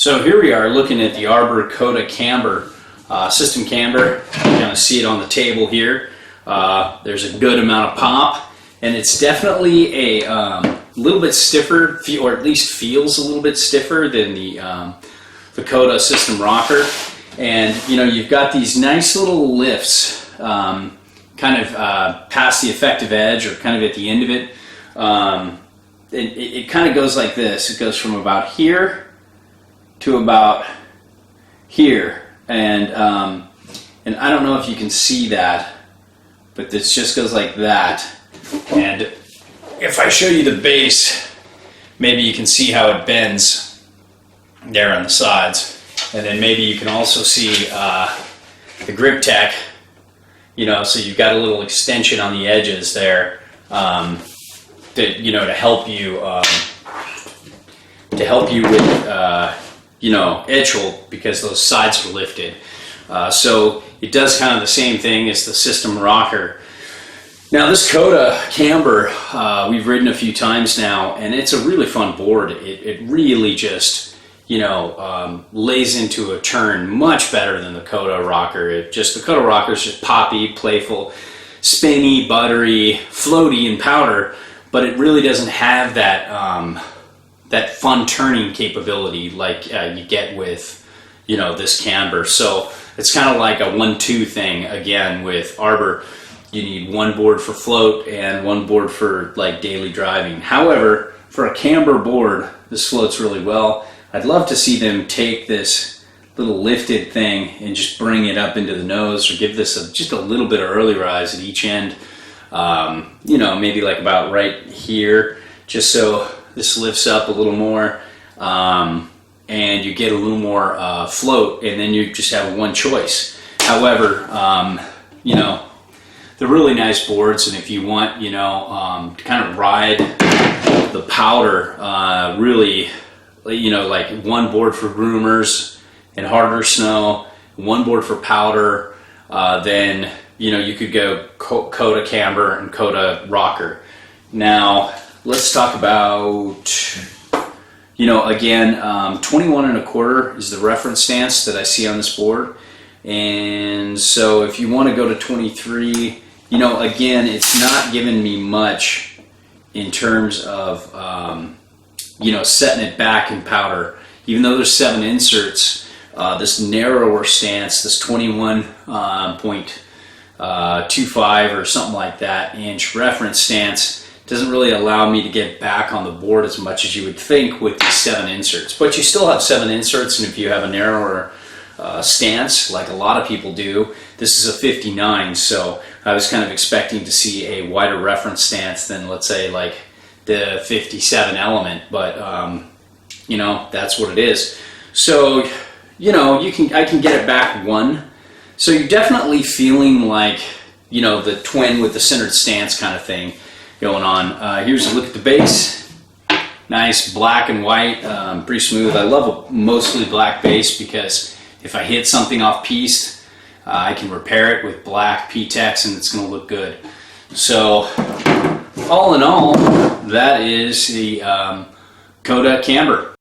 So here we are looking at the Arbor Coda Camber, system camber. You kind of see it on the table here. There's a good amount of pop, and it's definitely a little bit stiffer, or at least feels a little bit stiffer than the Coda system rocker. And you know, you've got these nice little lifts, kind of past the effective edge, or kind of at the end of it. It kind of goes like this. It goes from about here to about here, and I don't know if you can see that, but this just goes like that. And if I show you the base, maybe you can see how it bends there on the sides, and then maybe you can also see the grip tech. You know, so you've got a little extension on the edges there, to help you with edge hold, because those sides are lifted. So it does kind of the same thing as the system rocker. Now this Coda Camber, we've ridden a few times now, and it's a really fun board. It really just, lays into a turn much better than the Coda rocker. The Coda rocker is just poppy, playful, spinny, buttery, floaty, and powder, but it really doesn't have that that fun turning capability like you get with this camber. So it's kind of like a 1-2 thing again with Arbor. You need one board for float and one board for like daily driving. However, for a camber board, this floats really well. I'd love to see them take this little lifted thing and just bring it up into the nose, or give this just a little bit of early rise at each end. Maybe like about right here, just so this lifts up a little more, and you get a little more float, and then you just have one choice. However, they're really nice boards, and if you want, to kind of ride the powder, really, like one board for groomers and harder snow, one board for powder, then you could go Coda Camber and Coda rocker. Now let's talk about, again, 21 1/4 is the reference stance that I see on this board. And so if you want to go to 23, again, it's not giving me much in terms of, setting it back in powder. Even though there's 7 inserts, this narrower stance, this 21.25 or something like that inch reference stance, doesn't really allow me to get back on the board as much as you would think with these 7 inserts. But you still have 7 inserts, and if you have a narrower stance, like a lot of people do, this is a 59, so I was kind of expecting to see a wider reference stance than, let's say, like the 57 element, but that's what it is. So I can get it back 1. So you're definitely feeling like the twin with the centered stance kind of thing going on. Here's a look at the base. Nice black and white, pretty smooth. I love a mostly black base, because if I hit something off piste, I can repair it with black P-Tex, and it's going to look good. So all in all, that is the Coda Camber.